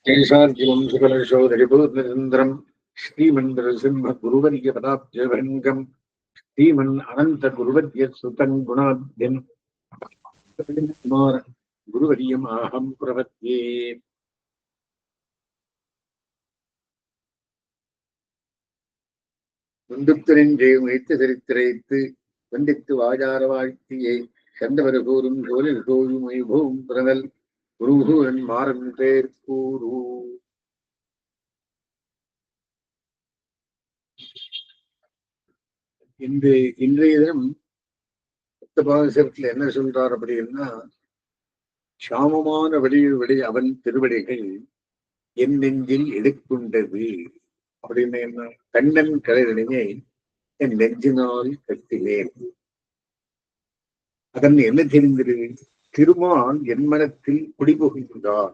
கேசார்ஜிவம்சகலசோதரிபூர்ணச்சந்திரம் ஸ்ரீமந்திரசிம்ம குருவரிய பதாப்ஜபங்கம் ஸ்ரீமன் அனந்த குருவரிய சுதன் குணாத்யன் குமார குருவரியம் அகம் பிரபத்யே. முந்துத்தரின்றே முயத்து சரித்திரைத்து வண்டித்து வாஜார வாழ்த்தியை கண்டவர் கூறும் சோழில் சோழும் வைபூம் பிறனல் குருகூரன் மாறன் பேர் கூறு. இன்றைய தினம் பாகசத்தில் என்ன சொல்றார் அப்படின்னா, சாமமான வழி அவன் திருவடிகள் என் நெஞ்சில் எடுக்குண்டது அப்படின்னு என்ன, கண்ணன் கலைதனையை என் நெஞ்சினால் கட்டினேன். அதன் என்ன தெரிந்தது? திருமால் என் மனத்தில் குடிபுகின்றார்.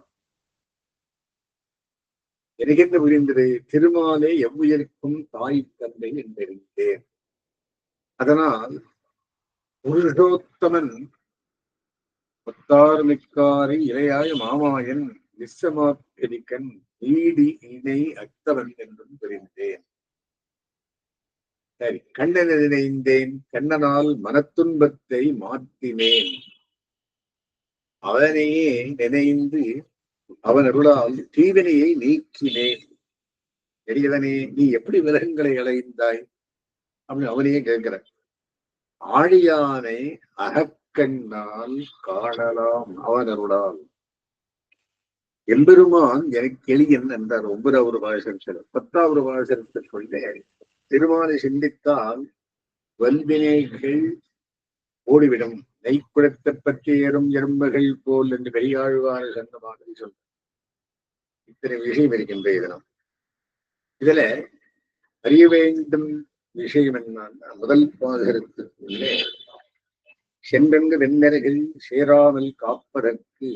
எனக்கு என்ன புரிந்தது? திருமாலே எவ்வுயிருக்கும் தாய் தந்தை என்றிருந்தேன். அதனால் புருஷோத்தமன் முத்தார்மிக்காரை இளையாய மாமாயன் நிச்சமாக்கன் நீடி இணை அத்தவன் என்றும் தெரிந்தேன். சரி, கண்ணனை நினைந்தேன், கண்ணனால் மனத்துன்பத்தை மாற்றினேன். அவனையே நினைந்து அவன் அருளால் தீவினையை நீக்கினேன். எரியவனே, நீ எப்படி விலகங்களை அடைந்தாய் அப்படின்னு அவனையே கேட்கிற. ஆழியானை அகக்கண்ணால் காணலாம் அவன் அருளால். எம்பெருமான் எனக்கு எளியன் என்றார் 9வது பாசனத்தில். 10வது பாசனத்தில் சொல்றேன், திருமாலை சிந்தித்தால் வல்வினைகள் ஓடிவிடும், நெய்க்குளத்தை பற்றி ஏறும் எறும்புகள் போல் என்று பெரியாழ்வார சொன்ன மாதிரி சொல்ற. இத்தனை விஷயம் இருக்கின்ற தினம். இதுல அறிய வேண்டும் விஷயம் என்னன்னா, முதல் பாசனத்துக்குள்ளே சென்றங்கு வெண்ணறைகள் சேராமல் காப்பதற்கு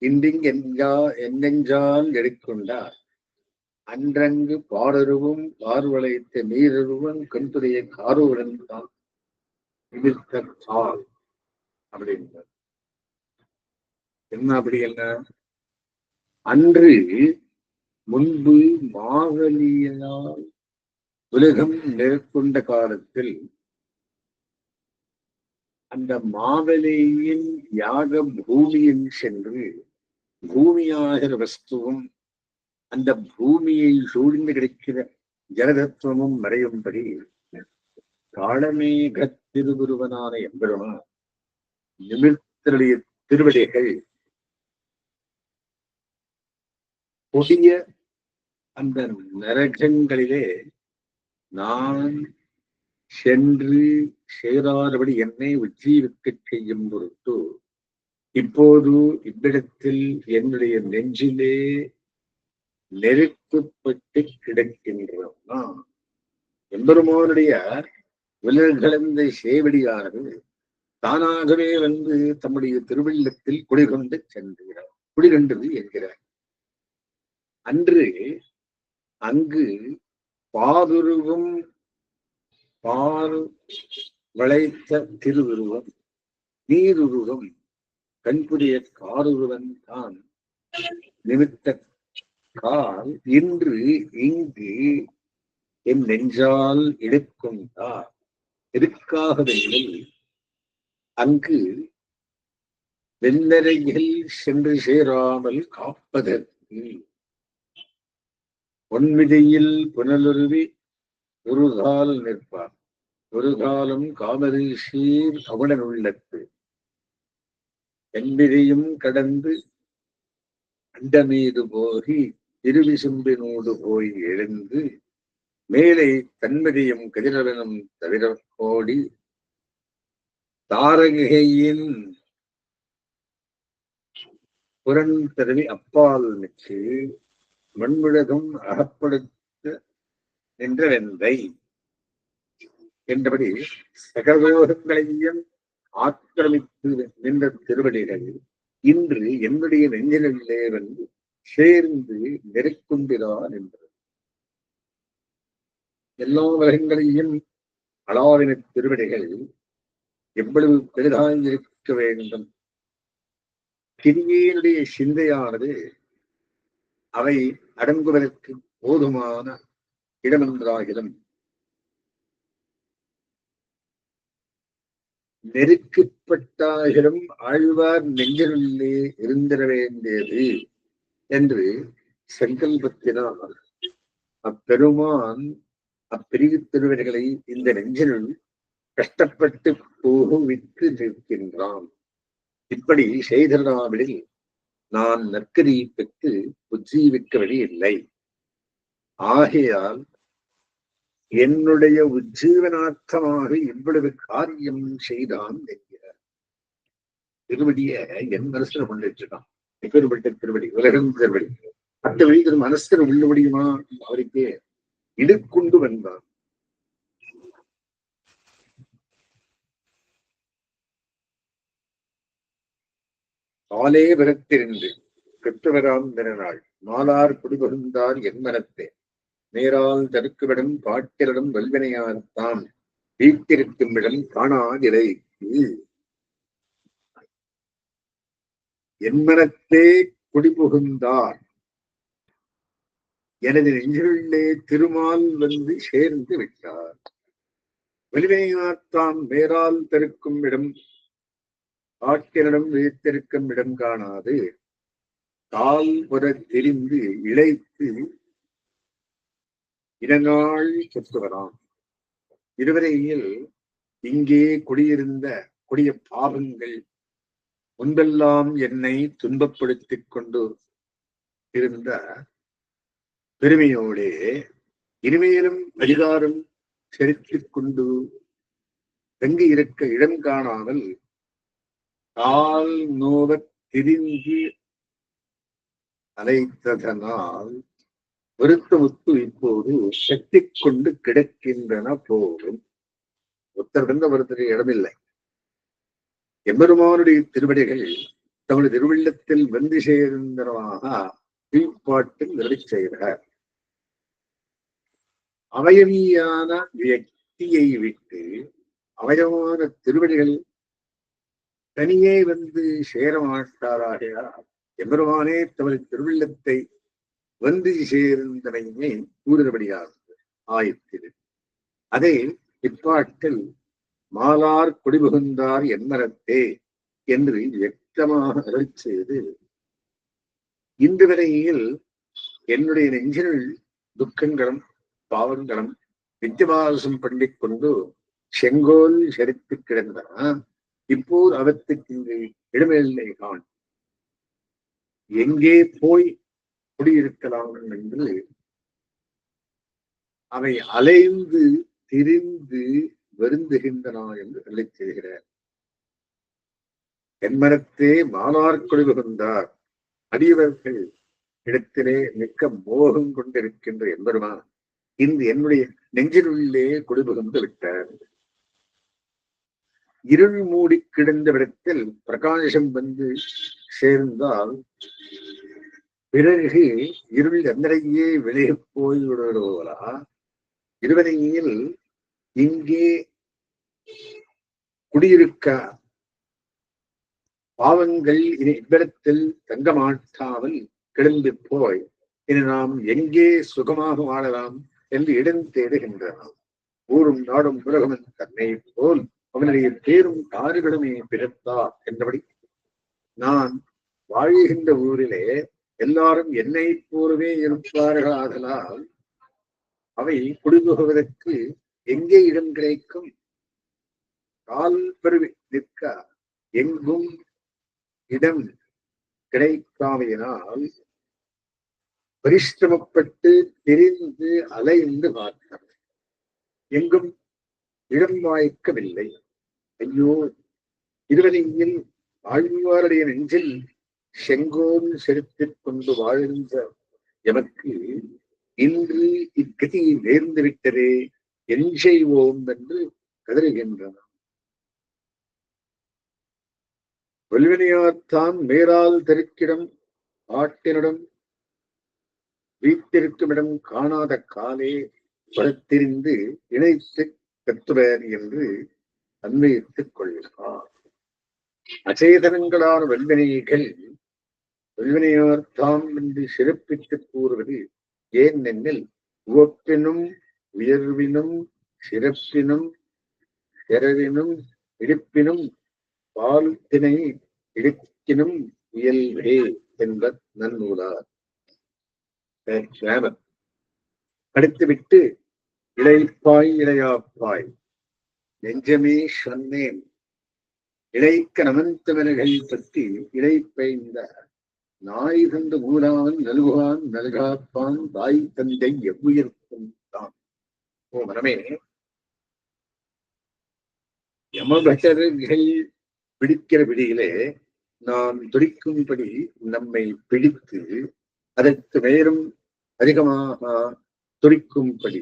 என்னெஞ்சால் எடுக்கொண்டார் அன்றங்கு பாடருவும் பார்வளைத்த நீரருவன் கண்துடைய காரோடன் தான் இழுத்தால் அப்படின்றார். என்ன அப்படி என்ன? அன்று முன்பு மாவலியால் உலகம் மேற்கொண்ட காலத்தில் அந்த மாவலியின் யாக பூமியில் சென்று பூமியாகிற வஸ்துவும் அந்த பூமியை சூழ்ந்து கிடைக்கிற ஜலதத்துவமும் மறையும்படி காலமேக திருவுருவனான எம்பெருமான் நிமிர்த்தருடைய திருவடிகள் கொடிய அந்த நரகங்களிலே நான் சென்று சேராதபடி என்னை உஜ்ஜீவிக்க செய்யும் பொருட்டு இப்போது இவ்விடத்தில் என்னுடைய நெஞ்சிலே நெருக்கப்பட்டு கிடக்கின்றன. எம்பெருமானுடைய விலகலந்த சேவடியானது தானாகவே வந்து தம்முடைய திருவள்ளத்தில் குடிகொண்டு சென்றுகிறார், குடிகொண்டது என்கிறார். அன்று அங்கு பாதுருவும் பால் வளைத்த திருவுருவம் நீருருவம் கண்புடைய காருருவன் தான் நிமித்த கால் இன்று இங்கு என் நெஞ்சால் எடுக்குண்டார். எதுக்காகவில்லை, அங்கு வெள்ளரையில் சென்று சேராமல் காப்பதற்கு பொன்மிதையில் புனலுருவி ஒரு கால் நிற்பார், ஒரு காலம் காமரிஷீர் அவனன் உள்ளத்து என்பதையும் கடந்து அண்டமீது போகி திருவிசும்பினோடு போய் எழுந்து மேலே தன்மதியும் கதிரவனும் தவிர கோடி தாரகையின் புறன் தருவி அப்பால் நிற்கு மண்முழகம் அகப்படுத்த நின்ற வெந்தை என்றபடி சகலோகங்களையும் ஆக்கிரமித்து நின்ற திருவடிகள் இன்று என்னுடைய நெஞ்சிலே வந்து சேர்ந்து நெருக்குண்டிறான் என்றது. எல்லா உலகங்களையும் அளாவின திருவடிகள் எவ்வளவு பெரிதாயிருக்க வேண்டும். கிரியையினுடைய சிந்தையானது அவை அடங்குவதற்கு போதுமான இடமென்றாகிலும் நெருக்கப்பட்டாகிலும் ஆழ்வார் நெஞ்சினுள்ளே இருந்திட வேண்டியது என்று சங்கல்பத்தினால் அப்பெருமான் அப்பிரிவு திருவர்களை இந்த நெஞ்சினுள் கஷ்டப்பட்டு போகுவித்து நிற்கின்றான். இப்படி செய்தனாவிடில் நான் நற்கதியை பெற்று உஜ்ஜீவிக்க வழி இல்லை. ஆகையால் என்னுடைய உஜ்ஜீவனார்த்தமாக இவ்வளவு காரியம் செய்தான் என்கிறார். திருவடிய என் மனசுல கொண்டிருக்கான். எப்பேற்பட்ட திருவடி, உலகம் திருவடி. அந்த வழிகள் மனசுல உள்ள முடியுமா? அவருக்கே இடுக்குண்டு வந்தான். காலே வரத்திருந்து கெட்டவராம் திறனாள் மாலார் குடிபகுந்தார் என் மனத்தே நேரால் தடுக்குவிடம் பாட்டிலிடம் வல்வினையார்த்தான் வீட்டிருக்கும் இடம் காணாதிரை. என் மனத்தே குடிபுகுந்தார் எனது நெஞ்சிலுள்ளே திருமால் வந்து சேர்ந்து விட்டார். வலிமையார்த்தான் மேரால் தருக்கும் இடம் ஆட்களிடம் வைத்திருக்கும் இடம் காணாது தால் புற தெரிந்து இழைத்து இடநாள் கொத்துவராம். இருவரையில் இங்கே குடியிருந்த கொடிய பாவங்கள் முன்பெல்லாம் என்னை துன்பப்படுத்திக் கொண்டு இருந்த பெருமையோடே இனிமேலும் அதிகாரம் செலுத்திக் கொண்டு தங்கி இருக்க இடம் காணாமல் கால் நோவ திரிந்து அலைத்ததனால் வருத்தமுத்து இப்போது சக்தி கொண்டு கிடக்கின்றன போலும். ஒருத்தர் ஒருத்தர் இடமில்லை. எம்பெருமானுடைய திருவடிகள் தமது திருவள்ளத்தில் வந்து சேர்ந்தனவாக கீழ்ப்பாட்டில் நிலை செய்கிறார். அவயவியான வியக்தியை விட்டு அவயமான திருவடிகள் தனியே வந்து சேரமாட்டாராகிறார். எம்பெருமானே தமது திருவள்ளத்தை வந்து சேர்ந்தனையே கூறுபடியானது ஆயிற்று. அதை இப்பாட்டில் மாலார் குடிபுகுந்தார் என்மரத்தே என்று வியக்தமாக அருள் செய்து இன்று வரையில் என்னுடைய நெஞ்சினுள் துக்கங்களும் பாவங்களும் நித்தியவாசம் பண்ணிக் கொண்டு செங்கோல் செறித்து கிடந்தன. இப்போது அவற்றுக்கு இங்கு இடமில்லை காண். எங்கே போய் குடியிருக்கலாம் என்று அவை அலைந்து திரிந்து வருந்துகின்றன என்று அருளி செய்கிறார். என்மரத்தே மாலார் குடிபுகுந்தார் அடியவர்கள் இடத்திலே மிக்க மோகம் கொண்டிருக்கின்ற எம்பெருமான் இன்று என்னுடைய நெஞ்சினுள்ளே குடிபுகுந்து விட்டார். இருள் மூடி கிடந்த இடத்தில் பிரகாசம் வந்து சேர்ந்தால் பிறகு இருள் எந்தரையே வெளியே போய்விடுவதா இருவரையில் இங்கே குடியிருக்க பாவங்கள் இனி இவ்விடத்தில் தங்க மாட்டாமல் கிளம்பி போய் இனி நாம் எங்கே சுகமாக வாழலாம் என்று இடம் தேடுகின்றன. ஊரும் நாடும் உலகமன் தன்னை போல் அவனுடைய பேரும் காறுகளுமே பிறத்தார் என்றபடி நான் வாழ்கின்ற ஊரிலே எல்லாரும் என்னை போலவே இருப்பார்கள். ஆதலால் அவை குடிபுகுவதற்கு எங்கே இடம் கிடைக்கும்? கால் பெருவி நிற்க எங்கும் இடம் கிடைக்காமையினால் பரிசிரமப்பட்டு தெரிந்து அலைந்து பார்த்தார். எங்கும் இடம் வாய்க்கவில்லை. ஐயோ, இருவரையில் ஆழ்வாருடைய நெஞ்சில் செங்கோல் செலுத்திக் கொண்டு வாழ்ந்த எமக்கு இன்று இக்கதி நேர்ந்து விட்டதே, என் செய்வோம் என்று கதறுகின்றன. வல்வினையார்த்தான் மேலால் தெருக்கிடம் ஆட்டினிடம் வீட்டிற்கும் இடம் காணாத காலே பரத்திரிந்து இணைத்து கத்துவர் என்று அன்வயித்துக் கொள்கிறார். அச்சேதனங்களான வெல்வினையார்த்தாம் என்று சிறப்பித்துக் கூறுவது ஏன் என்னில் உவப்பினும் உயர்வினும் சிறப்பினும் பிறவினும் இடிப்பினும் வாழ்த்தினை இடுக்கினும் இயல்பே என்பர் நன்னூலார். அடுத்துவிட்டு இளைப்பாய் இளையாப்பாய் நெஞ்சமே சொன்னேன் இளைக்க நமந்தவர்கள் பற்றி இளைப்பைந்த நாய் தந்து ஊரான் நல்குவான் நல்காப்பான் தாய் தந்தை எவ்வுயிர்க்கும் தான். ஓ மனமே, யமபட்டர்கள் பிடிக்கிற பிடியிலே நாம் துடிக்கும்படி நம்மை பிடித்து அதற்கு மேலும் அதிகமாக துடிக்கும்படி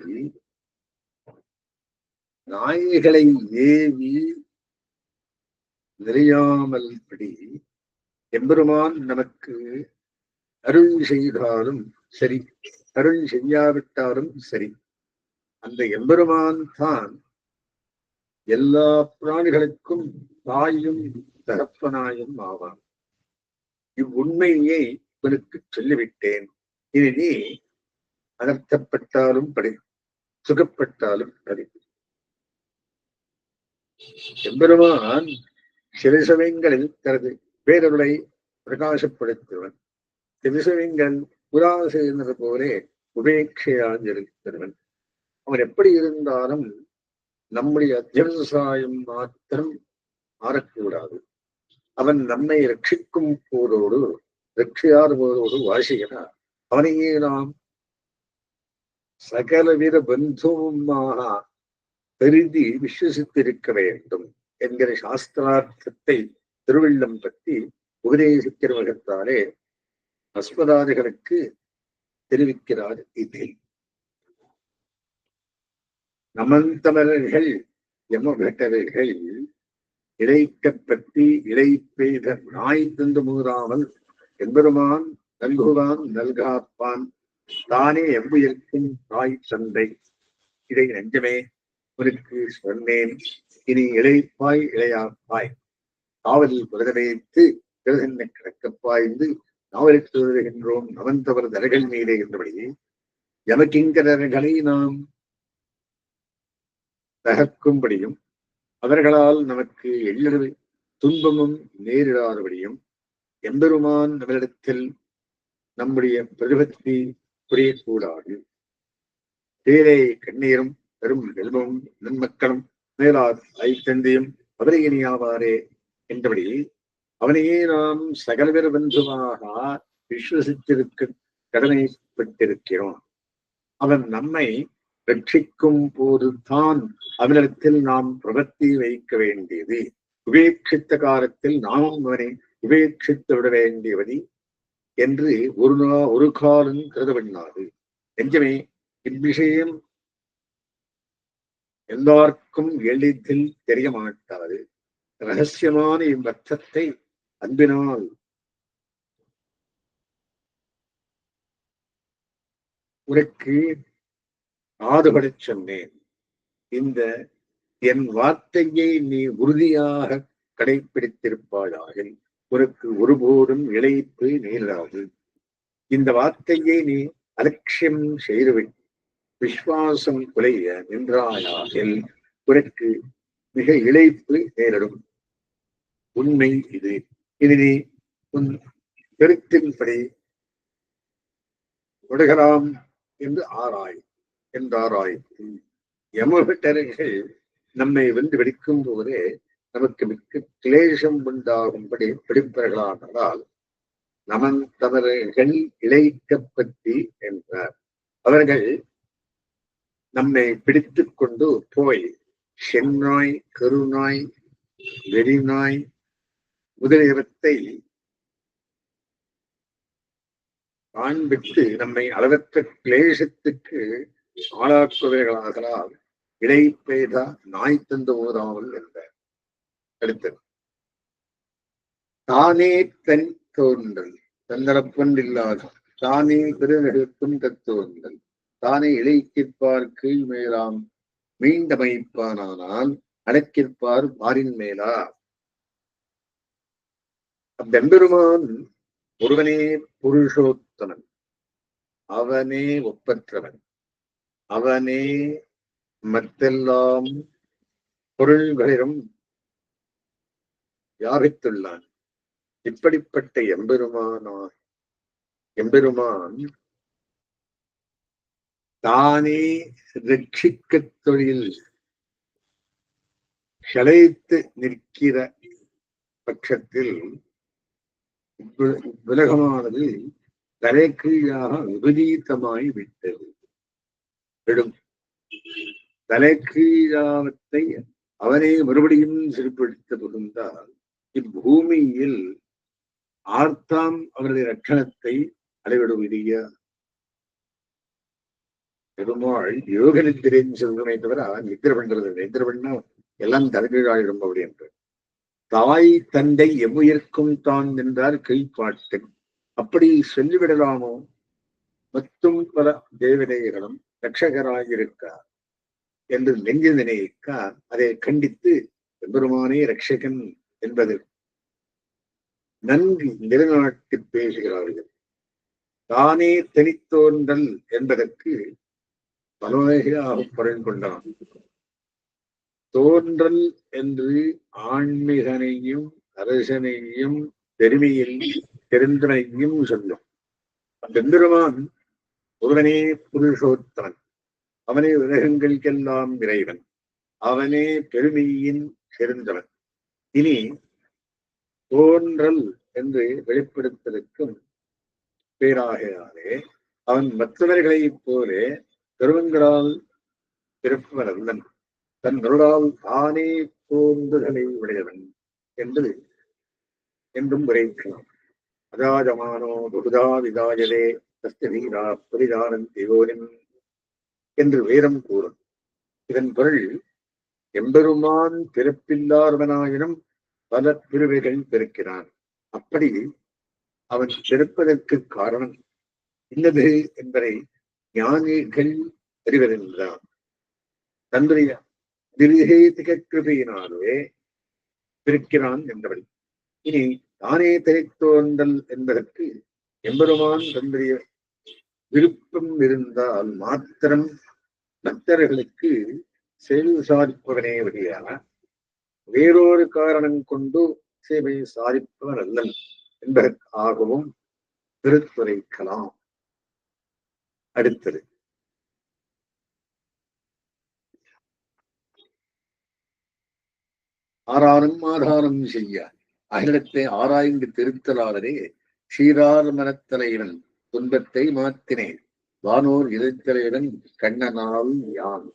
நாய்களை ஏவி நிறையாமல் படி எம்பெருமான் நமக்கு அருள் செய்தாலும் சரி, அருள் செய்யாவிட்டாலும் சரி, அந்த எம்பெருமான் தான் எல்லா பிராணிகளுக்கும் தாயும் தகப்பனாயும் ஆவான். இவ்வுண்மையை இவனுக்கு சொல்லிவிட்டேன். இனி நீ அனர்த்தப்பட்டாலும் படி, சுகப்பட்டாலும் படி. எம்பெருமான் சில சமயங்களில் தனது பேரருளை பிரகாசப்படுத்துவன், சில சமயங்கள் உதாசீனது போலே உபேட்சையாக இருக்கிறவன். அவன் எப்படி இருந்தாலும் நம்முடைய அத்தியவசாயம் மாத்திரம் மாறக்கூடாது. அவன் நம்மை ரட்சிக்கும் போதோடு ரட்சியார் போதோடு வாசிக்கிறார். அவனையே நாம் சகலவித பந்துவுமாக கருதி விசுவசித்திருக்க வேண்டும் என்கிற சாஸ்திரார்த்தத்தை திருவள்ளம் பற்றி உபதேசிக்கிற வகத்தாலே அஸ்மதாதிகளுக்கு தெரிவிக்கிறார். இதில் நமந்தமர்கள் யமபட்டர்கள் இழைக்கப்பற்றி இழை பெய்த நாய் தந்து மூறாமல் எம்பெருமான் நல்குவான் நல்காப்பான் தானே எவ்வுயிர்க்கும் தாய் தந்தை. இதை நெஞ்சமே உனக்கு சொன்னேன். இனி இளைப்பாய் இளையாப்பாய் காவலில் புதவைத்து பிறதென்ன கிடக்கப்பாய்ந்து நாவலுக்கு எழுதுகின்றோம் நமந்தவர் தரகள் மீதே என்றபடி யமகிங்கரர்களை நாம் தகர்க்கும்படியும் அவர்களால் நமக்கு எள்ளளவு துன்பமும் நேரிடாதபடியும் எம்பெருமான் நம்மளிடத்தில் நம்முடைய பிரதிபத்தி புரியக்கூடாது. தேரே கண்ணீரும் பெரும் செல்வமும் நன்மக்களும் மேலார் ஐத்தந்தையும் அவரையினியாவாரே என்றபடி அவனையே நாம் சகலவிர பந்துவாக விசுவசித்திருக்க கடமைப்பட்டிருக்கிறோம். அவன் நம்மை ரட்சிக்கும் போது தான் அவனிடத்தில் நாம் பிரபத்தி வைக்க வேண்டியது. உபேட்சித்த காலத்தில் நாமும் அவனை உபேட்சித்து விட வேண்டியவதி என்று ஒரு காலம் கருதப்படாது. நெஞ்சமே, இவ்விஷயம் எல்லாருக்கும் எளிதில் தெரிய மாட்டாது. ரகசியமான இவ்வர்த்தத்தை அன்பினால் உனக்கு காதுபடச் சொன்னேன். இந்த என் வார்த்தையை நீ உறுதியாக கடைபிடித்திருப்பாயாக உனக்கு ஒருபோதும் இழைப்பு நேராது. இந்த வார்த்தையை நீ அலட்சியம் செய்துவிட்டு விசுவாசம் குலைய நின்றாயாகில் உனக்கு மிக இழைப்பு நேரிடும். உண்மை இது. இது நீ உன் கருத்தின்படி தொடரலாம் என்று என்றாராய்த்து யமபட்டர்கள் நம்மை வந்து வெடிக்கும் போதே நமக்கு மிக்க கிளேசம் உண்டாகும்படி பிடிப்பவர்களானால் நமன் தவறுகள் இழைக்கப்பட்டி என்றார். அவர்கள் நம்மை பிடித்துக் கொண்டு போய் செந்நாய், கருநாய், வெறிநாய் முதலியவற்றை காண்பித்து நம்மை அளவற்ற கிளேசத்துக்கு ஆளாக்குவர்களாகலாம். இலை பெய்த நாய் தந்து ஊதாமல் என்றார். அடுத்தது தானே தன் தோன்றல் தந்தரப்பன் இல்லாத தானே பெருநகருக்கும் தத்தோன்றல் தானே இலைக்கிற்பார் கீழ் மேலாம் மீண்டமைப்பானால் அடக்கிற்பார் பாரின் மேலா. அவ்வெம்பெருமான் ஒருவனே புருஷோத்தமன், அவனே ஒப்பற்றவன், அவனே மற்றெல்லாம் பொருள்களிலும் வியாபித்துள்ளான். இப்படிப்பட்ட எம்பெருமான் தானே ரட்சிக்க தொழில் கிளைத்து நிற்கிற பட்சத்தில் உலகமானது தலைக்கீழாக விபரீதமாய் விட்டது. தலைக்கீழாவத்தை அவனே மறுபடியும் சிறுப்படுத்த புகுந்தால் இப்பூமியில் ஆர்த்தாம் அவருடைய ரட்சணத்தை அளவிடுவதிய பெருமாள் யோக நித்திரைன்னு சொல்றமே தவிர நித்திர பண்றது. நித்திர பண்ணா எல்லாம் தலைகீழாயிடும் அப்படி என்று. தாய் தந்தை எவ்வுயிர்க்கும் தான் என்றார் கைப்பாட்டு. அப்படி சொல்லிவிடலாமோ? மத்தும் பல தேவதைகளும் ரட்சகராயிருக்கார் என்று நெஞ்சு நினைக்க அதை கண்டித்து பெருமானே ரட்சகன் என்பது நன்கு நிலைநாட்டி பேசுகிறார்கள். தானே தனித்தோன்றல் என்பதற்கு பல வகையாக பொருள் கொண்டான். தோன்றல் என்று ஆன்மீகனையும் அரசனையும் பெருமையில் தெரிந்தனையும் சொல்லும். பெருமான் ஒருவனே புருஷோத்தமன், அவனே உலகங்களுக்கெல்லாம் இறைவன், அவனே பெருமையின் சிறந்தவன். இனி தோன்றல் என்று வெளிப்படுத்தலுக்கும் பேராகையாலே அவன் மற்றவர்களைப் போலே பெருமங்களால் பிறப்பவன், தன் நருளால் தானே தோன்றுதலை உடையவன் என்று என்றும் உரைக்கலாம். அஜாஜமானோ பகுதா விதாயதே தஸ்ய வீரா பரிதாரன் தியோரின் என்று வேதம் கூறும். இதன் பொருள் எம்பெருமான் பிறப்பில்லாதவனாயினும் பல பிரிவுகள் பிறக்கிறான். அப்படி அவன் பிறப்பதற்கு காரணம் இன்னது என்பதை ஞானிகள் அறிவதென்றான். தன்னுடைய திரிகேதிக கிருபையினாலே பிறக்கிறான் என்றவள். இனி தானே தனித்தோன்றல் என்பதற்கு எம்பெருமான் தன்னுடைய விருப்பம் இருந்தால் மாத்திரம் பக்தர்களுக்கு சேவை சாதிப்பவனே வழியாக வேறொரு காரணம் கொண்டு சேவை சாதிப்பவன் அல்லன் என்பதற்காகவும் திருத்துரைக்கலாம். அடுத்தது ஆதாரம் செய்ய அகிலத்தை ஆராய்ந்து திருத்தலாளரே சீரார் மனத்தலைவன் துன்பத்தை மாத்தினேன் வானோர் எதிர்த்தலையுடன் கண்ணனால் யான்.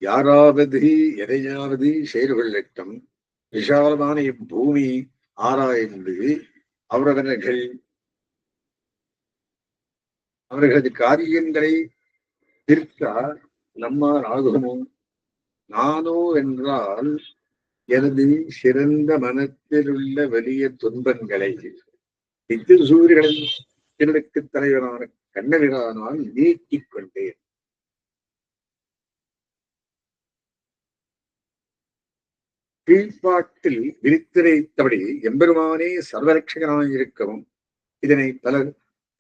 யாராவது எதையாவது செயல்கொள்ளட்டும் விஷாலமான இப்பூமி ஆராய்ந்து அவர்களது காரியங்களை திருத்த நம்மால் ஆகுமோ? நானோ என்றால் எனது சிறந்த மனத்தில் உள்ள வெளிய துன்பங்களை சூரியனின் திருளுக்கு தலைவரான கண்ணவிரானால் நீக்கிக் கொண்டேன். கீழ்ப்பாட்டில் விரித்துரைத்தபடி எம்பெருமானே சர்வரட்சகனாயிருக்கவும் இதனை பலர்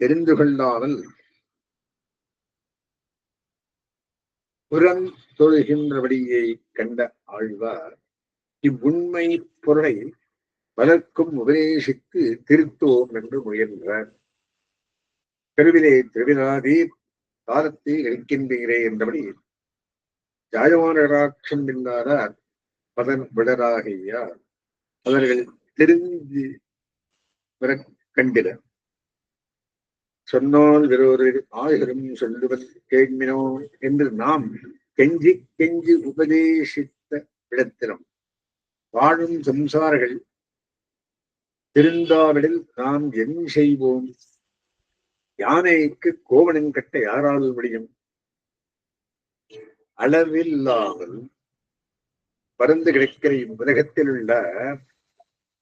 தெரிந்து கொள்ளாமல் புறம் தொழுகின்றபடியை கண்ட ஆழ்வார் இவ்வுண்மை பொருளை பலர்க்கும் உபதேசித்து திருத்துவோம் என்று முயன்றார். தெருவிலே திருவிழாதீர் காலத்தை இழைக்கின்றீரே என்றபடி ஜாயமானராட்சம் இல்லாதார் பதன் விடராகையார் அவர்கள் தெரிந்து கண்டிட சொன்னால் வேறொரு ஆயிரம் சொல்லுவது கேட்மினோ என்று நாம் கெஞ்சி கெஞ்சி உபதேசித்த இடத்திலும் வாழும் சம்சாரிகள் திருந்தாவிடில் நாம் என் செய்வோம்? யானைக்கு கோவணம் கட்ட யாரால் முடியும்? அளவில்லாமல் பறந்து கிடக்கிற இவ்வுலகத்தில் உள்ள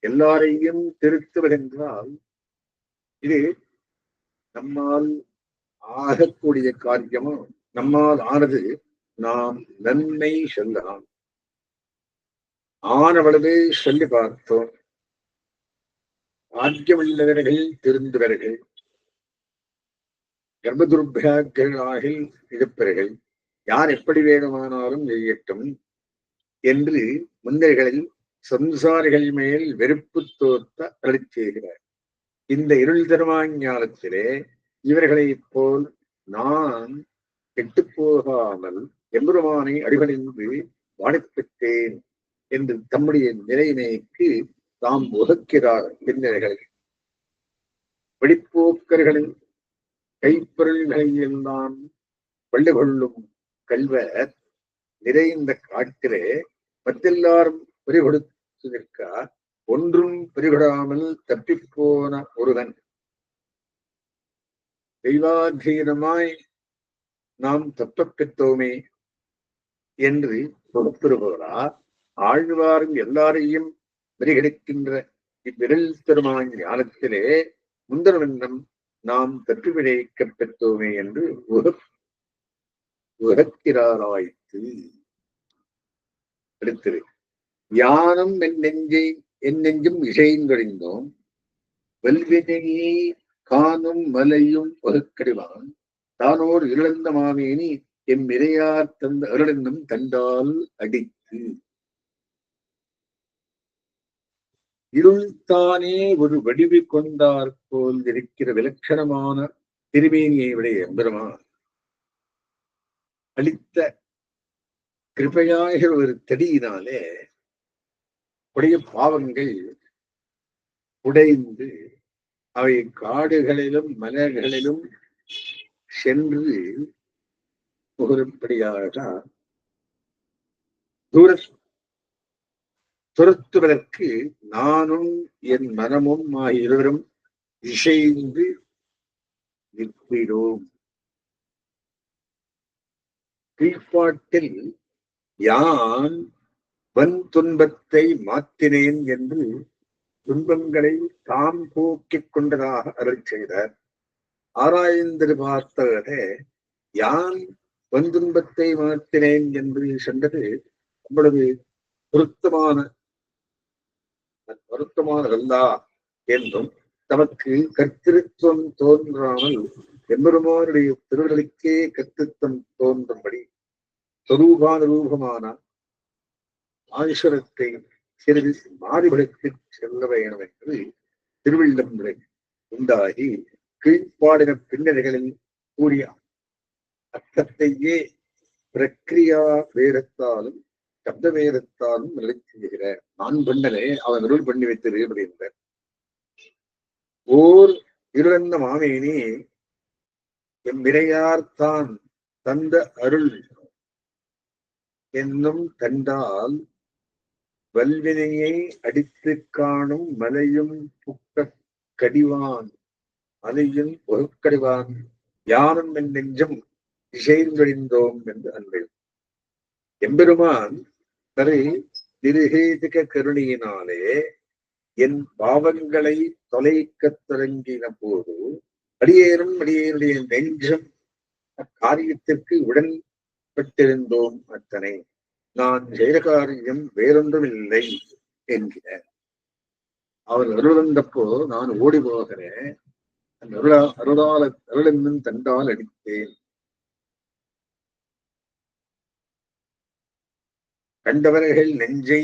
எல்லாரையும் திருத்துவதென்றால் இது நம்மால் ஆகக்கூடிய காரியமோ? நம்மால் ஆனது நாம் நன்மை சொல்லலாம். ஆனவளவே சொல்லி பார்த்தோம். ஆக்கியமுள்ளவர்கள் திருந்துவர்கள், கர்ப்பதுர்பாகியர்களாகில் இருப்பவர்கள், யார் எப்படி வேணுமானாலும் செய்யட்டும் என்று முன்னர்களில் சம்சாரிகள் மேல் வெறுப்பு தோற்ற அருளி செய்கிறார். இந்த இருள் தருமாஞானத்திலே இவர்களைப் போல் நான் கெட்டுப்போகாமல் எம்பெருமானை அடிபணிந்து வாழப்பெற்றேன் என்று தம்முடைய நிலைமைக்கு தாம் உகக்கிறார். பின்னர்கள் வெளிப்போக்கர்களின் கைப்பொருள்களை எல்லாம் வெள்ளை கொள்ளும் கல்வர் நிறைந்த காட்டிலே மற்றெல்லாரும் பறிகொடுத்து நிற்க ஒன்றும் பறிகொடாமல் தப்பிப்போன ஒருவன் தெய்வாதீனமாய் நாம் தப்பப் பெற்றோமே என்று கொடுத்திருப்பவரா ஆழ்வாரும் எல்லாரையும் பரிகெடுக்கின்ற இவ்விரல் தருமான ஞானத்திலே முந்தனவண்ணம் நாம் தப்பி விளைக்கப் பெற்றோமே என்று உகக்கிறாராய்த்து. அடுத்தது யானும் என் நெஞ்சும் இசைந்தொழிந்தோம் வல்வினையை காணும் மலையும் வகுக்கடிவான் தானோர் இழந்த மாமேனி எம் இறையார் தந்த அருளென்னும் தண்டால் அடித்து. இருள்தானே ஒரு வடிவு கொண்டார் போல் இருக்கிற விலட்சணமான திருமேனியை விடைய எம்பெருமான் அளித்த கிருபையாகிற ஒரு தடியினாலே உடைய பாவங்கள் உடைந்து அவை காடுகளிலும் மலர்களிலும் சென்று புகழும்படியாக துரத்துவதற்கு நானும் என் மனமும் ஆகிய இருவரும் இசைந்து நிற்கிறோம். கீழ்ப்பாட்டில் யான் வன் துன்பத்தை மாற்றினேன் என்று துன்பங்களை தாம் போக்கிக் கொண்டதாக அருள் செய்தார். ஆராய்ந்து பார்த்தவரே யான் வன் துன்பத்தை மாற்றினேன் என்று சொன்னது அவ்வளவு பொருத்தமானதல்லா என்றும் தமக்கு கர்த்திருவம் தோன்றாமல் எம்பெருமானுடைய திருவர்களுக்கே கர்த்திருவம் தோன்றும்படி சொரூபானுரூபமான ஆயுஷரத்தை சிறிது மாறுபடுத்தி செல்ல வேணும் என்று திருவிழம்புரை உண்டாகி கீழ்ப்பாடின பின்னணிகளில் கூறிய அர்த்தத்தையே பிரக்ரியா வேதத்தாலும் சப்த வேதத்தாலும் நிலை செய்கிற நான் பண்ணலே அவன் அருள் பண்ணி வைத்தது அப்படின்ற ஓர் இருளந்த மாமேனி எம் விரையார்தான் தந்த அருள் என்னும் தண்டால் வல்வினையை அடித்து காணும் மலையும் புக்க கடிவான் மலையும் பொருட்கடிவான் யானும் என் நெஞ்சம் இசைந்தொழிந்தோம் என்று அன்பு எம்பெருமான் தரை திருஹேதிக கருணையினாலே என் பாவங்களை தொலைக்கத் தொடங்கின போது அடியேனுடைய நெஞ்சம் அக்காரியத்திற்கு உடன்பட்டிருந்தோம். அத்தனை நான் செய்த காரியம் வேறொன்றும் இல்லை என்கிற அவர் அருளந்தப்போ நான் ஓடி போகிறேன். அருளென்னும் தண்டால் அடித்தேன். கண்டவர்கள் நெஞ்சை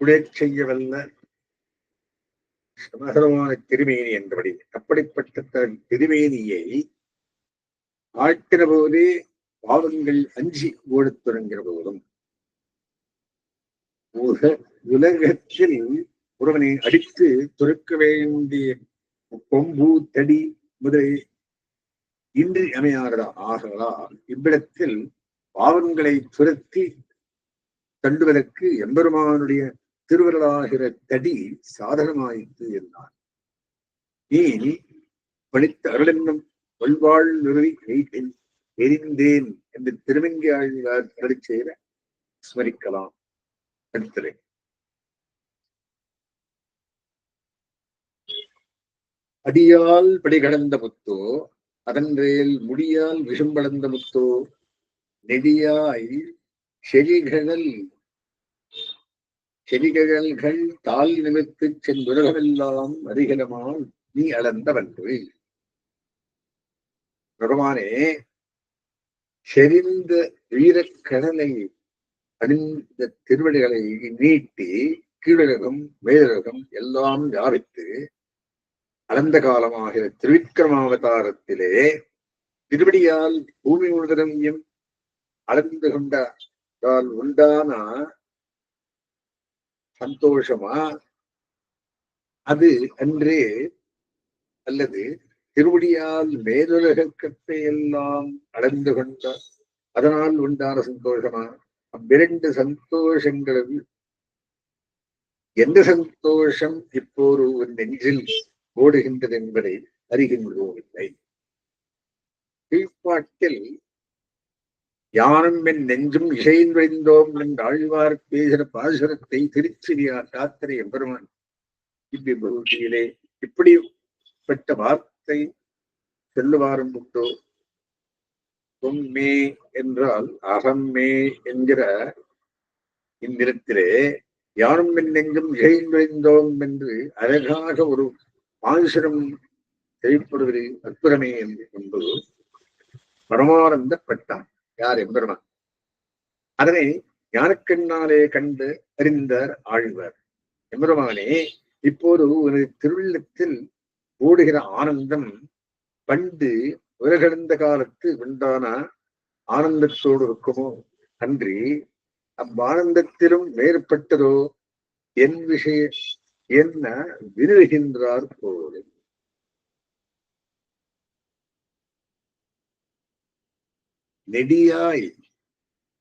குளிர் செய்யவல்ல சமகரமான திருமேனி என்றபடி அப்படிப்பட்ட திருமேனியை ஆட்டின போதே பாவங்கள் அஞ்சி ஓடத் தொடங்கிற போதும் உலகத்தில் ஒருவனை அடித்து துறக்க வேண்டிய கொம்பு தடி முதலை இன்றி அமையாத ஆகலாம். இவ்விடத்தில் பாவங்களை துரத்தி தண்டுவதற்கு எம்பெருமானுடைய திருவருளாகிற தடி சாதனமாயிற்று என்றார். நீ பணித்த அருளென்னும் வல்வாழ் நிறுவி எரிந்தேன் என்று திருமங்கி ஆழ்வார் அருளி செய்த ஸ்மரிக்கலாம். அடுத்தது அடியால் படிகடந்த முத்தோ அதன்வேல் முடியால் விஷம்பளந்த முத்தோ நெடியாய் செழிகழல் செடிகழல்கள் தால் நிமித்து சென்றுலகமெல்லாம் அதிகலமால் நீ அளந்தவன்று. பகவானே, செறிந்த வீரக்கடலை அணிந்த திருவடிகளை நீட்டி கீழகம் மேலகம் எல்லாம் வியாபித்து அளந்த காலமாகிற திருவிக்கிரமாவதாரத்திலே திருவடியால் பூமி முழுவதையும் அளந்து கொண்டால் உண்டான சந்தோஷமா அது அன்றே, அல்லது திருவடியால் மேலுலகத்தை எல்லாம் அளந்து கொண்ட அதனால் உண்டான சந்தோஷமா? அவ்விரண்டு சந்தோஷங்களில் எந்த சந்தோஷம் இப்போது ஒரு நெஞ்சில் ஓடுகின்றது என்பதை அறிகின்றோம் இல்லை. கீழ்ப்பாட்டில் யானும் என் நெஞ்சும் இசைந்தோம் என்று ஆழ்வார் பேசுகிற பாசுரத்தை திருச்சிறியார் சாத்திரை எம்பெருமான் இவ்விபூதியிலே இப்படிப்பட்ட வார்த்தை சொல்லுவாரும் உண்டோ? தொம்மே என்றால் அகம்மே என்கிற இந்நிலத்திலே யாரும் என் நெஞ்சும் இசைந்தோம் என்று அழகாக ஒரு பாசுரம் செய்யப்படுவது அற்புதமே என்று கொண்டு பரமானந்தப்பட்டான். யார்? எம்பெருமான். அதனை ஞானக்கண்ணாலே கண்டு அறிந்தார் ஆழ்வார். எம்பெருமானே, இப்போது ஒரு திருவிழத்தில் ஓடுகிற ஆனந்தம் பண்டு உலகெழுந்த காலத்து உண்டான ஆனந்தத்தோடு இருக்குமோ அன்றி அவ்வானந்தத்திலும் வேறுபட்டதோ என் விஷய என்ன விருகின்றார் போல. நெடியாய்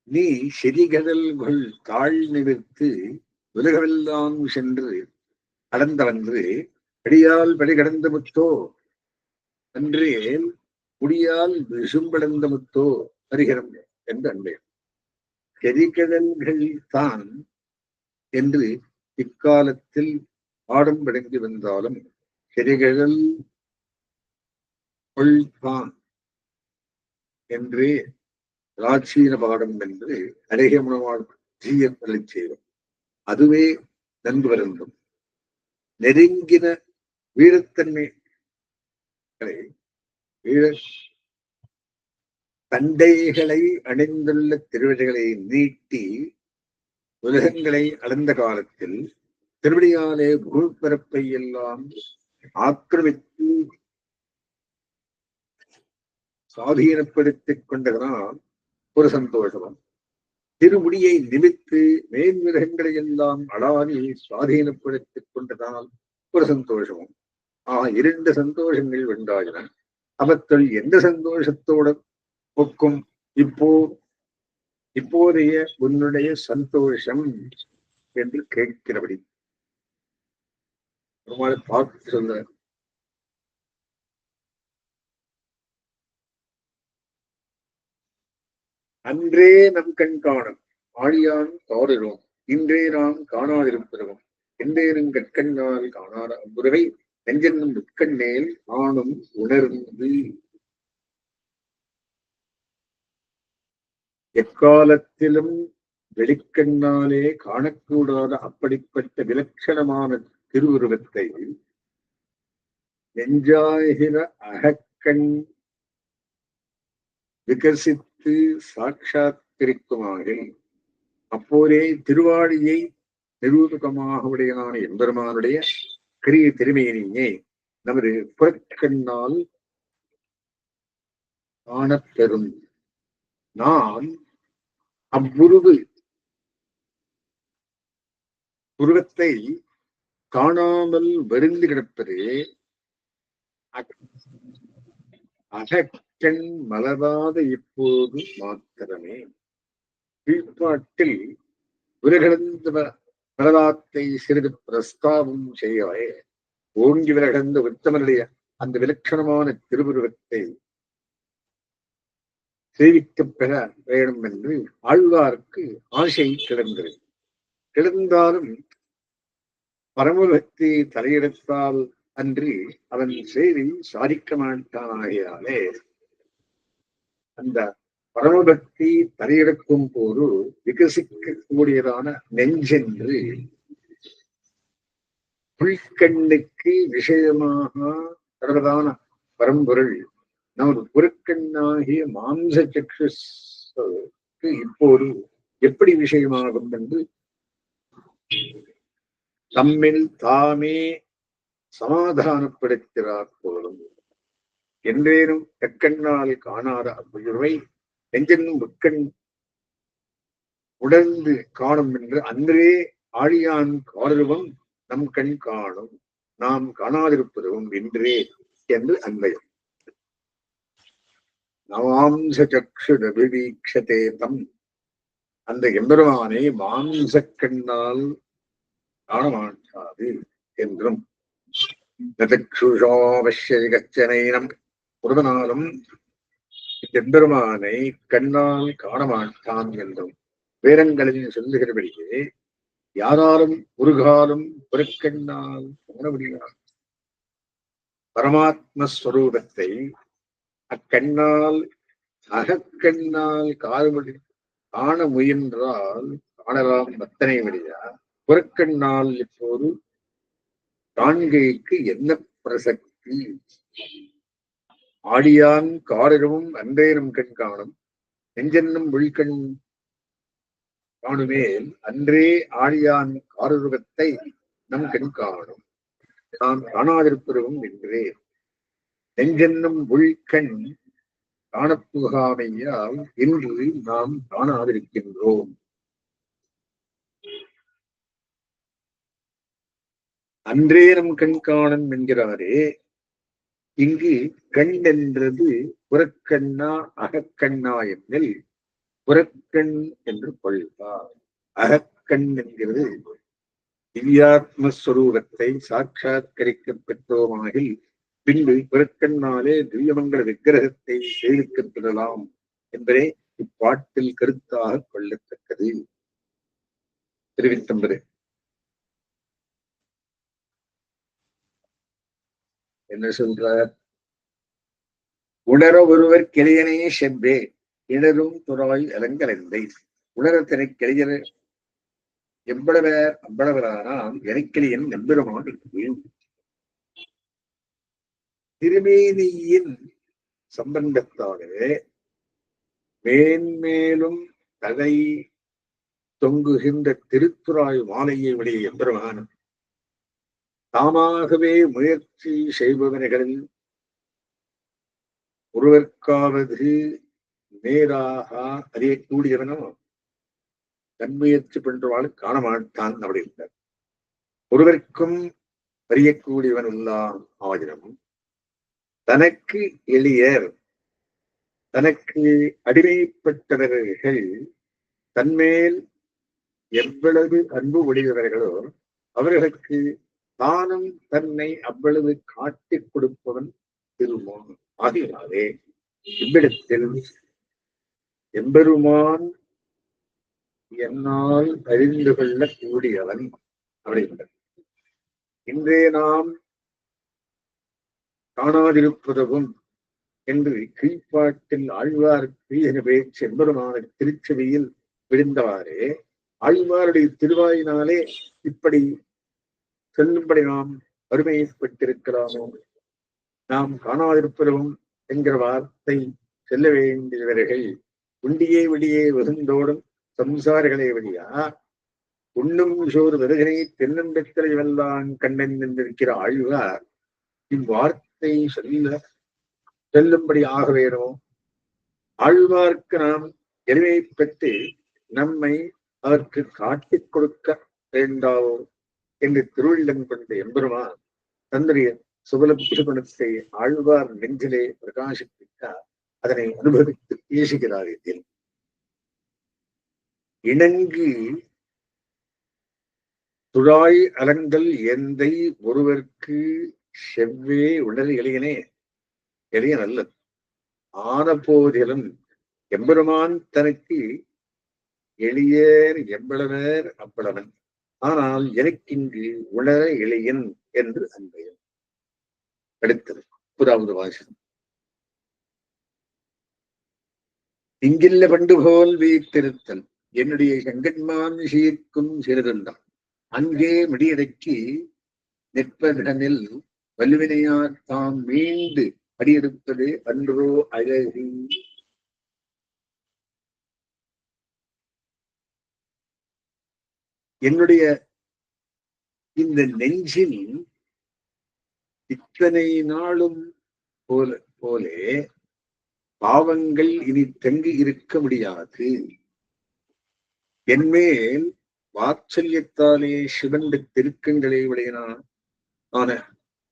நீ செடிகடல்கள் தாழ் நிமிர்த்து உலகமெல்லாம் சென்று அளந்தவன்று அடியால் படிகடந்த முத்தோ அன்றே முடியால் விசும்படைந்த முத்தோ அறிகிறோம் என்று அன்பே. செடிகடல்கள் தான் என்று இக்காலத்தில் பாடம் படைந்து வந்தாலும் செடிகடல் தான் என்றே பிராச்சீன பாடம் என்று அநேகமான ஜீயங்களை செய்வோம். அதுவே நன்கு வருந்தும். நெருங்கின வீரத்தன்மைகளை தண்டைகளை அணிந்துள்ள திருவடிகளை நீட்டி உலகங்களை அளந்த காலத்தில் திருவடியாலே பூப்பரப்பை எல்லாம் ஆக்கிரமித்து சுவாதீனப்படுத்திக் கொண்டதனால் ஒரு சந்தோஷம். திருமுடியை நிமித்து மேன்மிருகங்களை எல்லாம் அடாதி சுவாதீனப்படுத்திக் கொண்டதால் ஒரு சந்தோஷமும். இரண்டு சந்தோஷங்கள் உண்டாயின. அவற்றுள் எந்த சந்தோஷத்தோடு ஒக்கும் இப்போதைய உன்னுடைய சந்தோஷம் என்று கேட்கிறபடி பார்த்து சொல்ல. அன்றே நம் கண் காணும் ஆழியான் தாருகிறோம், இன்றே நாம் காணாதிருக்கிறோம். என்றேனும் கற்கண்ணால் காணாத அம்புருவை நெஞ்சென்னும் முக்கண்ணேல் ஆணும் உணர்ந்து. எக்காலத்திலும் வெளிக்கண்ணாலே காணக்கூடாத அப்படிப்பட்ட விலட்சணமான திருவுருவத்தை நெஞ்சாகிற அகக்கண் விகசித்து சாட்சாத்திரிக்குமாக அப்போதே திருவாழியை நிரூபகமாக உடையனான எம்பெருமானுடைய கிரிய திருமையினையே நமது புறக்கண்ணால் காணப்பெறும். நான் உருவத்தை காணாமல் வருந்தி கிடப்பது அகக்கண் மலராத இப்போது மாத்திரமே. கீழ்ப்பாட்டில் விலகந்த பிரதாத்தை சிறிது பிரஸ்தாபம் செய்யவே ஓங்கி விலகந்த உத்தமனுடைய அந்த விலட்சணமான திருவுருவத்தை சேவிக்கப் பெற வேண்டும் என்று ஆழ்வாருக்கு ஆசை கிடந்தது. கிடந்தாலும் பரமபக்தி தலையெடுத்தால் அன்றி அவன் செய்தி சாதிக்க மாட்டானாகியாலே அந்த பரமபக்தி தலையெடுக்கும் போது விகசிக்க கூடியதான நெஞ்சென்று புல்கண்ணுக்கு விஷயமாக சர்வதான பரம்பொருள் நமது புறக்கண்ணாகிய மாம்ச சக்ஷுக்கு இப்போது எப்படி விஷயமாகும் என்று தம்மில் தாமே சமாதானப்படுத்துகிறார் போலும். என்றேனும் தக்கண்ணால் காணாத அவ்வுயர்வை நெஞ்சென்னும் முக்கண் உடர்ந்து காணும் என்று அன்றே ஆழியான் காருவம் நம் கண் காணும், நாம் காணாதிருப்பதும் என்றே என்று அன்வயம். நவாம்ச சக்ஷுரபிவீக்ஷதே தம், அந்த எம்பெருமானை மாம்ச கண்ணால் காணமாட்டாது என்றும், நதக்ஷுஷாவசியகச்சனைனம் ஒருவனாலும் எம்பெருமானை கண்ணால் காணமாட்டான் என்றும் வேதங்களில் சொல்லுகிறபடியே யாராலும் ஒரு காலம் புறக்கண்ணால் காண முடியாது. பரமாத்மஸ்வரூபத்தை அக்கண்ணால் அகக்கண்ணால் காண முயன்றால் காணலாம் அத்தனை வழியா, புறக்கண்ணால் இப்போது காண்கைக்கு என்ன பிரசக்தி? ஆடியான் காரிரமும் அன்றேனும் கண் காணும், நெஞ்சென்னும் விழிக்கண் காணுமேல் அன்றே ஆழியான் காருருவத்தை நம் கண் காணும், நாம் காணாதிருப்பதும் என்றே. நெஞ்சென்னும் உள்கண் காணப்புகாமையால் இன்று நாம் காணாதிருக்கின்றோம். அன்றே நம் கண் காணும் என்கிறாரே, இங்கு கண் என்றது புறக்கண்ணா அகக்கண்ணா என்னில் புறக்கண் என்று கொள்வார். அகக்கண் என்கிறது திவ்யாத்மஸ்வரூபத்தை சாட்சாத்கரிக்க பெற்றோமாகில் பின்பு புறக்கண்ணாலே திவ்யமங்கல விக்கிரகத்தை சேவிக்கப் பெறலாம் என்பதே இப்பாட்டில் கருத்தாக கொள்ளத்தக்கது. திருவித்தம்பது என்ன சொல்றார்? உணர ஒருவர் கிளையனே செவ்வே இடரும் துறாய் அலங்கலந்தை, உணரத்தினை கிளையர் எவ்வளவர் அவ்வளவரானால் எனக்கிளியன் நம்பெருமான். திருமேனியின் சம்பந்தத்தாலே மேன்மேலும் தலை தொங்குகின்ற திருத்துறாய் மாலையை உடைய எம்பெருமான் தாமாகவே முயற்சி செய்பவர்களில் ஒருவர்க்காவது நேராக அறியக்கூடியவனோ தன்முயற்சி பண்றவாள் காணமாட்டான் அப்படின்றார். ஒருவருக்கும் அறியக்கூடியவன் எல்லாம் ஆயிரம் தனக்கு எளியர் தனக்கு அடிமைப்பட்டவர்கள் தன்மேல் எவ்வளவு அன்பு உடையவர்களோ அவர்களுக்கு தானும் தன்னை அவ்வளவு காட்டிக் கொடுப்பவன் திருமான். ஆகினாலே இவ்விடத்தில் எம்பெருமான் என்னால் அறிந்து கொள்ள கூடியவன் அப்படின்றார். இன்றே நாம் காணாதிருப்பதும் என்று கீழ்ப்பாட்டில் ஆழ்வார் பேச்சு எம்பெருமான திருச்செவியில் விழுந்தவாறே ஆழ்வாருடைய திருவாயினாலே இப்படி சொல்லும்படி நாம் வறுமைப்பட்டிருக்கலாமோ? நாம் காணாதிருப்பதும் என்கிற வார்த்தை செல்ல வேண்டியவர்கள் உண்டியே வெளியே வெகுந்தோடும் சம்சாரிகளே வழியா உண்ணும் சோறு வருகனை தென்னம்பெற்றலை வெல்லாம் கண்ணன் என்றிருக்கிற ஆழ்வார் இவ்வார்த்தை செல்லும்படி ஆக வேணும். ஆழ்வார்க்கு நாம் எளிமை பெற்று நம்மை அவருக்கு காட்டிக் கொடுக்க வேண்டாவோ என்று திருவிழம் கொண்ட எம்பெருமான் தன்னுடைய சுபலபுஷகுணத்தை ஆழ்வார் நெஞ்சிலே பிரகாசிப்பித்தார். அதனை அனுபவித்து பேசுகிறார். இதில் இணங்கு துழாய் அலங்கல் எந்தை ஒருவர்க்கு செவ்வே உடல் எளியனே, எளியன் அல்ல. ஆன போதிலும் எம்பெருமான் தனக்கு எளியர் எவ்வளவர் அவ்வளவன், ஆனால் எனக்கிங்கு உணர எளியன் என்று அன்பயம். அடுத்தது 30வது வாசகம். இங்கில்ல பண்டு போல் வீட்டிருத்தல் என்னுடைய செங்கன்மான் சீர்க்கும் சிறிதந்தான் அங்கே முடியடக்கி நிற்பதனில் வல்வினையார் தாம் மீண்டு அடியெடுப்பது அன்றோ அழகு. என்னுடைய இந்த நெஞ்சில் இத்தனை நாளும் போலே பாவங்கள் இனி தங்கி இருக்க முடியாது. என்மேல் வாத்சல்யத்தாலே சிவந்த திருக்கங்களை உடையனான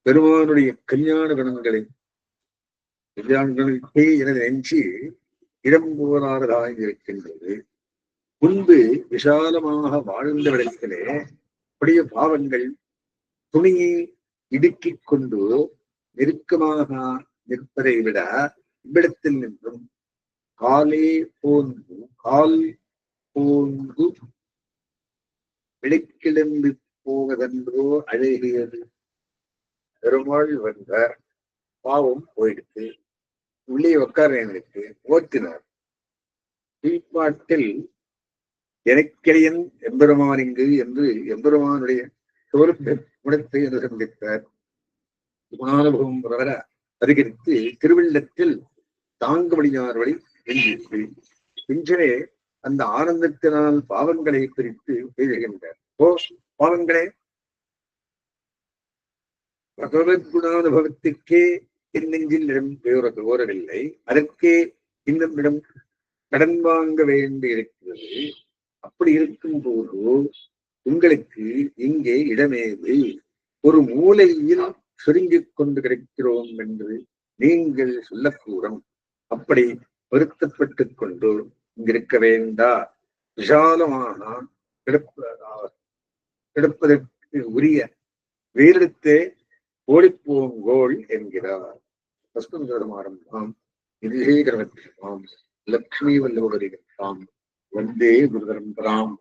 பெருமானுடைய கல்யாண கணங்களுக்கே எனது நெஞ்சு இடம் போராடதாக இருக்கின்றது. முன்பு விசாலமாக வாழ்ந்த விடத்திலே அப்படிய பாவங்கள் துணியை இடுக்கிக் கொண்டு நெருக்கமாக நிற்பதை விட இவ்விடத்தில் நின்றும் கால் போன்று விளக்கிழந்து போவதென்றோ அழகியது. பெருமாள் வந்த பாவம் போயிடுத்து. உள்ளே உட்கார்ந்து ஓத்தினார். கீழ்பாட்டில் எனக்கிளையன் எம்பெருமான் இங்கு என்று எம்பெருமானுடைய குணத்தை அனுசந்தித்தார். குணானுபவம் வர அதிகரித்து திருவள்ளத்தில் தாங்குபடியார் வழி வென்றிற்று. பிஞ்சரே அந்த ஆனந்தத்தினால் பாவங்களை பிரித்து எழுகின்றார். பாவங்களே, பகவத் குணானுபவத்திற்கே என் நெஞ்சில் இடம் ஓரவில்லை. அதற்கே இன்னும் இடம் கடன் வாங்க வேண்டி இருக்கிறது. அப்படி இருக்கும் போது உங்களுக்கு இங்கே இடமேது? ஒரு மூலையில் சுருங்கிக் கொண்டு கிடைக்கிறோம் என்று நீங்கள் சொல்லக்கூடும். அப்படி வருத்தப்பட்டுக் கொண்டு இங்கிருக்க வேண்டா. விசாலமாக கிடப்பதற்கு உரிய வேறெடுத்தே ஓடிப்போங்கோள் என்கிறார். ஆரம்பம் இதுகரவற்றாம் லக்ஷ்மி வல்லவரிகத்தாம் வந்தே குருதரம்பராம்.